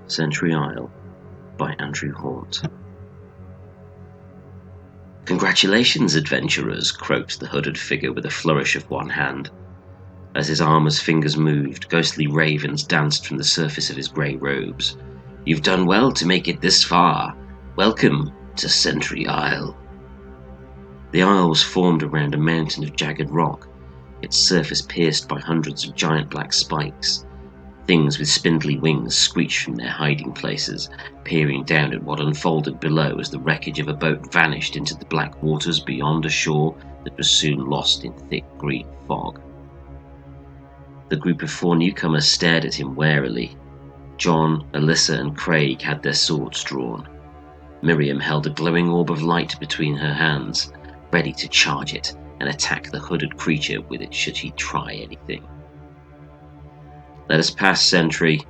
Sentry Isle by Andrew Hawnt. "Congratulations, adventurers," croaked the hooded figure with a flourish of one hand. As his armor's fingers moved, ghostly ravens danced from the surface of his grey robes. "You've done well to make it this far. Welcome to Sentry Isle." The isle was formed around a mountain of jagged rock, its surface pierced by hundreds of giant black spikes. Things with spindly wings screeched from their hiding places, peering down at what unfolded below as the wreckage of a boat vanished into the black waters beyond a shore that was soon lost in thick green fog. The group of 4 newcomers stared at him warily. John, Alyssa and Craig had their swords drawn. Miriam held a glowing orb of light between her hands, ready to charge it and attack the hooded creature with it should he try anything. "Let us pass, Sentry,"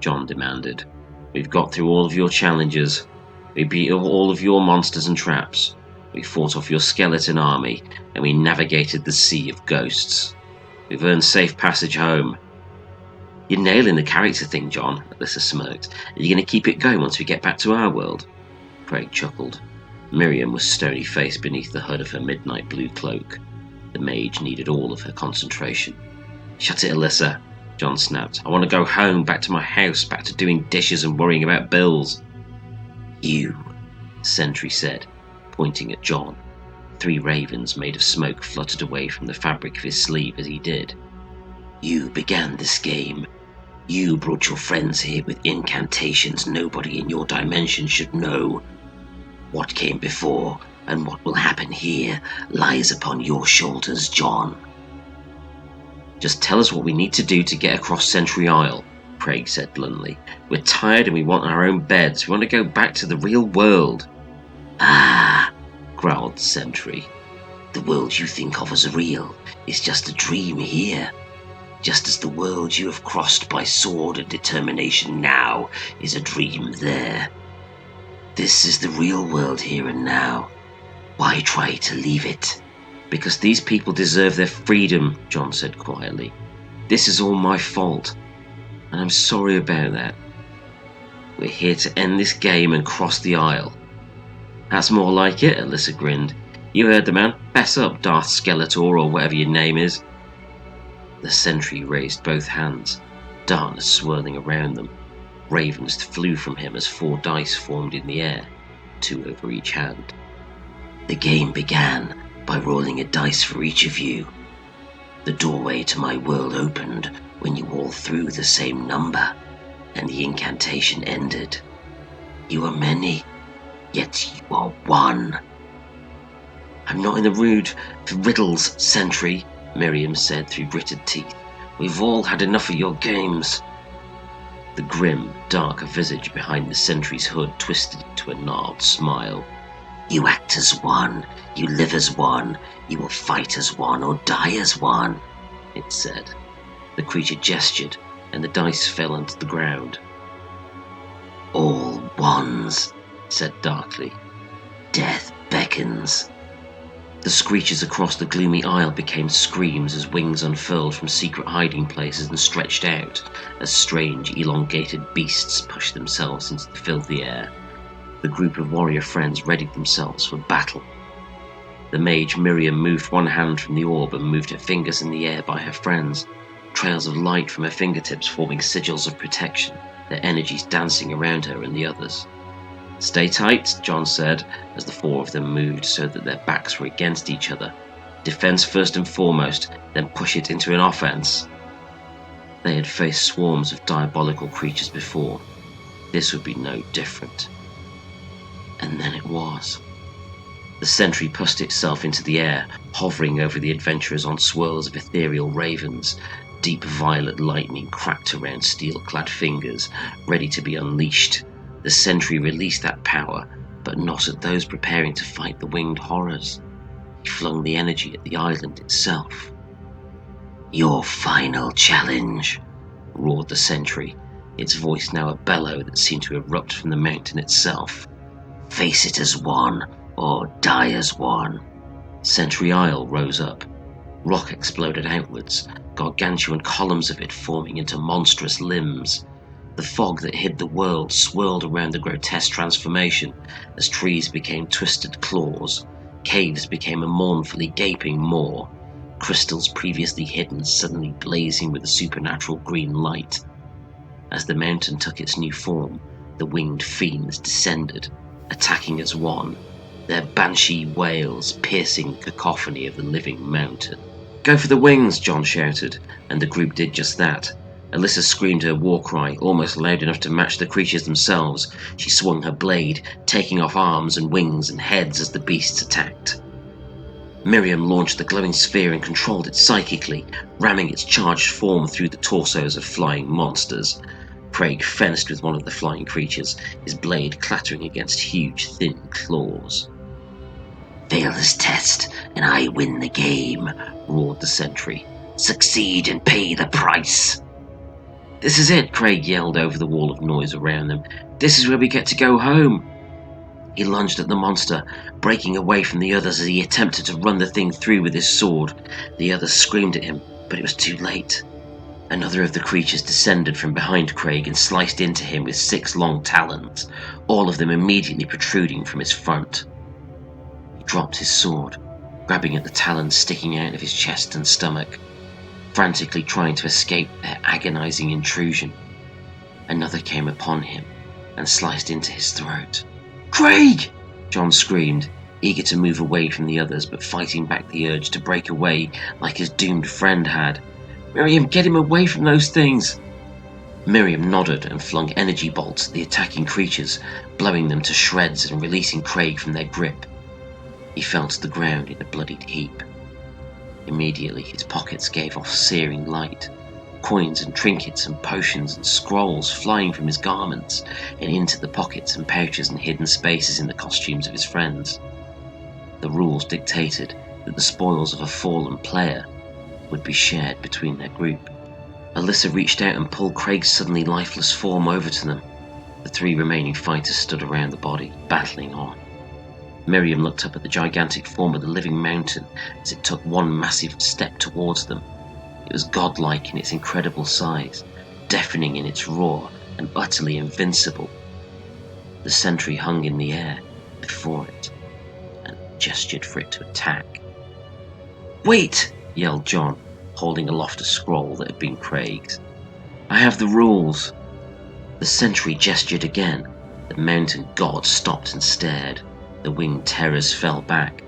John demanded. "We've got through all of your challenges. We beat all of your monsters and traps. We fought off your skeleton army, and we navigated the sea of ghosts. We've earned safe passage home." "You're nailing the character thing, John," Alyssa smirked. "Are you going to keep it going once we get back to our world?" Craig chuckled. Miriam was stony-faced beneath the hood of her midnight blue cloak. The mage needed all of her concentration. "Shut it, Alyssa," John snapped. "I want to go home, back to my house, back to doing dishes and worrying about bills." "You," the sentry said, pointing at John. 3 ravens made of smoke fluttered away from the fabric of his sleeve as he did. "You began this game. You brought your friends here with incantations nobody in your dimension should know. What came before and what will happen here lies upon your shoulders, John." "Just tell us what we need to do to get across Sentry Isle," Craig said bluntly. "We're tired and we want our own beds. We want to go back to the real world." "Ah," growled the sentry. "The world you think of as real is just a dream here. Just as the world you have crossed by sword and determination now is a dream there. This is the real world here and now. Why try to leave it?" "Because these people deserve their freedom," John said quietly. "This is all my fault, and I'm sorry about that. We're here to end this game and cross the Isle." "That's more like it," Alyssa grinned. "You heard the man. Fess up, Darth Skeletor, or whatever your name is." The sentry raised both hands, darkness swirling around them. Ravens flew from him as 4 dice formed in the air, 2 over each hand. "The game began by rolling a dice for each of you. The doorway to my world opened when you all threw the same number, and the incantation ended. You are many, yet you are one." "I'm not in the mood for riddles, Sentry," Miriam said through gritted teeth. "We've all had enough of your games." The grim, dark visage behind the sentry's hood twisted into a gnarled smile. "You act as one, you live as one, you will fight as one or die as one," it said. The creature gestured, and the dice fell onto the ground. "All ones," said darkly. "Death beckons." The screeches across the gloomy isle became screams as wings unfurled from secret hiding places and stretched out as strange, elongated beasts pushed themselves into the filthy air. The group of warrior friends readied themselves for battle. The mage Miriam moved one hand from the orb and moved her fingers in the air by her friends, trails of light from her fingertips forming sigils of protection, their energies dancing around her and the others. "Stay tight," John said, as the 4 of them moved so that their backs were against each other. "Defense first and foremost, then push it into an offense." They had faced swarms of diabolical creatures before. This would be no different. And then it was. The sentry pushed itself into the air, hovering over the adventurers on swirls of ethereal ravens. Deep violet lightning cracked around steel-clad fingers, ready to be unleashed. The sentry released that power, but not at those preparing to fight the winged horrors. He flung the energy at the island itself. "Your final challenge," roared the sentry, its voice now a bellow that seemed to erupt from the mountain itself. "Face it as one, or die as one." Sentry Isle rose up. Rock exploded outwards, gargantuan columns of it forming into monstrous limbs. The fog that hid the world swirled around the grotesque transformation as trees became twisted claws, caves became a mournfully gaping maw, crystals previously hidden suddenly blazing with a supernatural green light. As the mountain took its new form, the winged fiends descended, attacking as one, their banshee wails piercing the cacophony of the living mountain. "Go for the wings!" John shouted, and the group did just that. Alyssa screamed her war cry, almost loud enough to match the creatures themselves. She swung her blade, taking off arms and wings and heads as the beasts attacked. Miriam launched the glowing sphere and controlled it psychically, ramming its charged form through the torsos of flying monsters. Craig fenced with one of the flying creatures, his blade clattering against huge, thin claws. "Fail this test, and I win the game," roared the sentry. "Succeed and pay the price." "This is it," Craig yelled over the wall of noise around them. "This is where we get to go home." He lunged at the monster, breaking away from the others as he attempted to run the thing through with his sword. The others screamed at him, but it was too late. Another of the creatures descended from behind Craig and sliced into him with 6 long talons, all of them immediately protruding from his front. He dropped his sword, grabbing at the talons sticking out of his chest and stomach, frantically trying to escape their agonizing intrusion. Another came upon him and sliced into his throat. "Craig!" John screamed, eager to move away from the others, but fighting back the urge to break away like his doomed friend had. "Miriam, get him away from those things!" Miriam nodded and flung energy bolts at the attacking creatures, blowing them to shreds and releasing Craig from their grip. He fell to the ground in a bloodied heap. Immediately his pockets gave off searing light, coins and trinkets and potions and scrolls flying from his garments and into the pockets and pouches and hidden spaces in the costumes of his friends. The rules dictated that the spoils of a fallen player would be shared between their group. Alyssa reached out and pulled Craig's suddenly lifeless form over to them. The 3 remaining fighters stood around the body, battling on. Miriam looked up at the gigantic form of the living mountain as it took one massive step towards them. It was godlike in its incredible size, deafening in its roar, and utterly invincible. The sentry hung in the air before it and gestured for it to attack. "Wait!" yelled John, holding aloft a scroll that had been Craig's. "I have the rules." The sentry gestured again. The mountain god stopped and stared. The winged terrors fell back.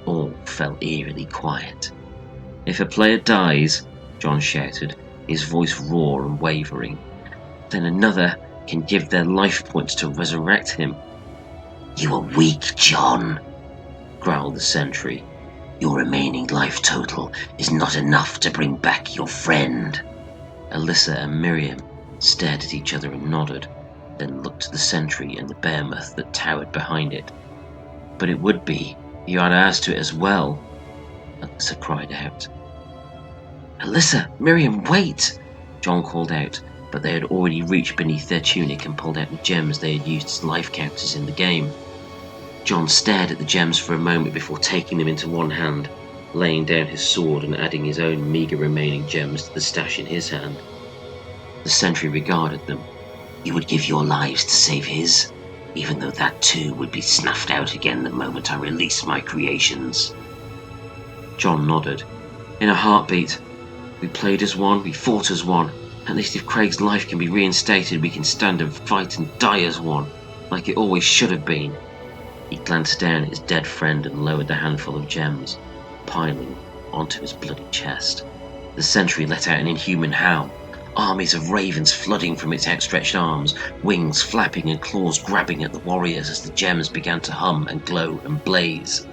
All fell eerily quiet. "If a player dies," John shouted, his voice raw and wavering, "then another can give their life points to resurrect him." "You are weak, John," growled the sentry. "Your remaining life total is not enough to bring back your friend." Alyssa and Miriam stared at each other and nodded, then looked to the sentry and the behemoth that towered behind it. "But it would be if you had ours to it as well," Alyssa cried out. "Alyssa! Miriam, wait!" John called out, but they had already reached beneath their tunic and pulled out the gems they had used as life counters in the game. John stared at the gems for a moment before taking them into one hand, laying down his sword and adding his own meager remaining gems to the stash in his hand. The sentry regarded them. "You would give your lives to save his, even though that too would be snuffed out again the moment I release my creations." John nodded. "In a heartbeat. We played as one, we fought as one. At least if Craig's life can be reinstated, we can stand and fight and die as one, like it always should have been." He glanced down at his dead friend and lowered the handful of gems, piling onto his bloody chest. The sentry let out an inhuman howl, armies of ravens flooding from its outstretched arms, wings flapping and claws grabbing at the warriors as the gems began to hum and glow and blaze.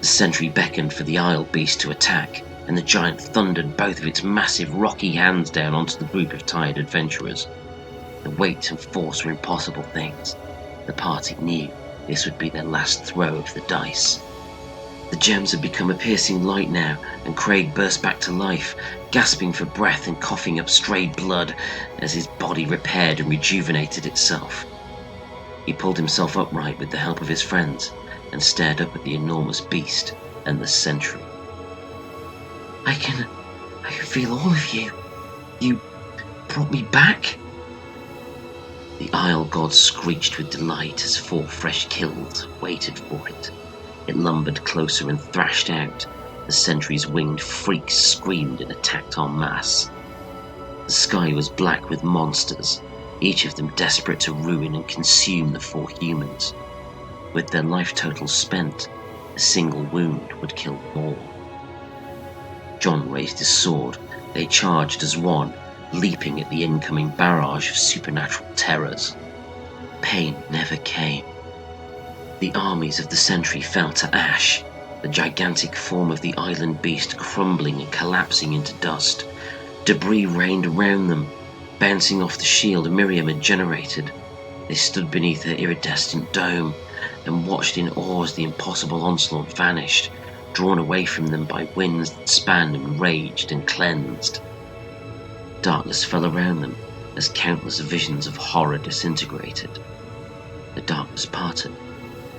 The sentry beckoned for the Isle beast to attack, and the giant thundered both of its massive rocky hands down onto the group of tired adventurers. The weight and force were impossible things. The party knew this would be their last throw of the dice. The gems had become a piercing light now, and Craig burst back to life, gasping for breath and coughing up stray blood as his body repaired and rejuvenated itself. He pulled himself upright with the help of his friends and stared up at the enormous beast and the sentry. I can feel all of you. You brought me back?" The Isle god screeched with delight as 4 fresh kills waited for it. It lumbered closer and thrashed out. The sentry's winged freaks screamed and attacked en masse. The sky was black with monsters, each of them desperate to ruin and consume the 4 humans. With their life total spent, a single wound would kill them all. John raised his sword. They charged as one, leaping at the incoming barrage of supernatural terrors. Pain never came. The armies of the Sentry fell to ash, the gigantic form of the island beast crumbling and collapsing into dust. Debris rained around them, bouncing off the shield Miriam had generated. They stood beneath her iridescent dome and watched in awe as the impossible onslaught vanished, drawn away from them by winds that spanned and raged and cleansed. Darkness fell around them as countless visions of horror disintegrated. The darkness parted,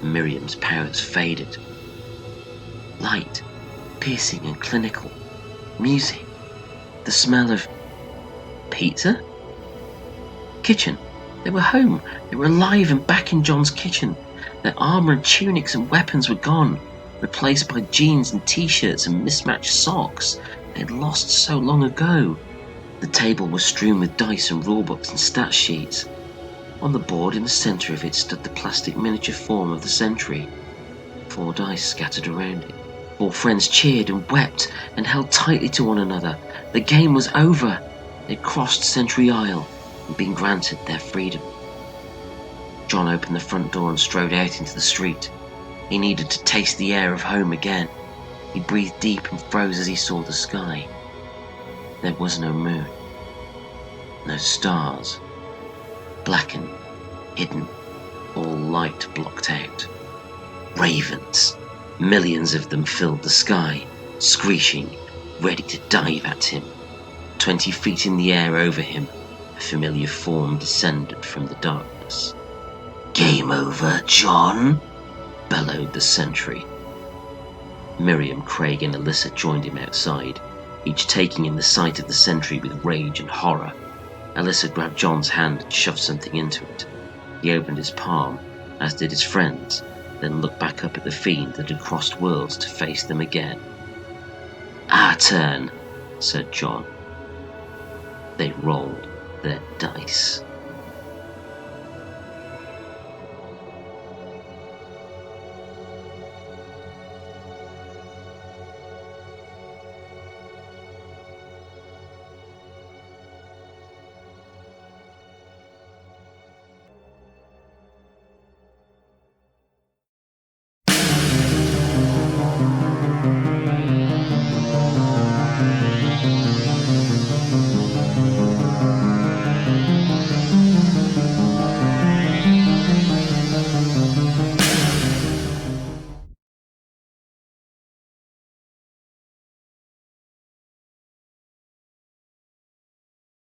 and Miriam's powers faded. Light, piercing and clinical, music, the smell of pizza? Kitchen. They were home. They were alive and back in John's kitchen. Their armor and tunics and weapons were gone, replaced by jeans and t-shirts and mismatched socks they had lost so long ago. The table was strewn with dice and rulebooks and stat sheets. On the board in the center of it stood the plastic miniature form of the Sentry. 4 dice scattered around it. 4 friends cheered and wept and held tightly to one another. The game was over. They'd crossed Sentry Isle and been granted their freedom. John opened the front door and strode out into the street. He needed to taste the air of home again. He breathed deep and froze as he saw the sky. There was no moon, no stars, blackened, hidden, all light blocked out. Ravens, millions of them filled the sky, screeching, ready to dive at him. 20 feet in the air over him, a familiar form descended from the darkness. "Game over, John," bellowed the Sentry. Miriam, Craig and Alyssa joined him outside, each taking in the sight of the Sentry with rage and horror. Alyssa grabbed John's hand and shoved something into it. He opened his palm, as did his friends, then looked back up at the fiend that had crossed worlds to face them again. "Our turn," said John. They rolled their dice.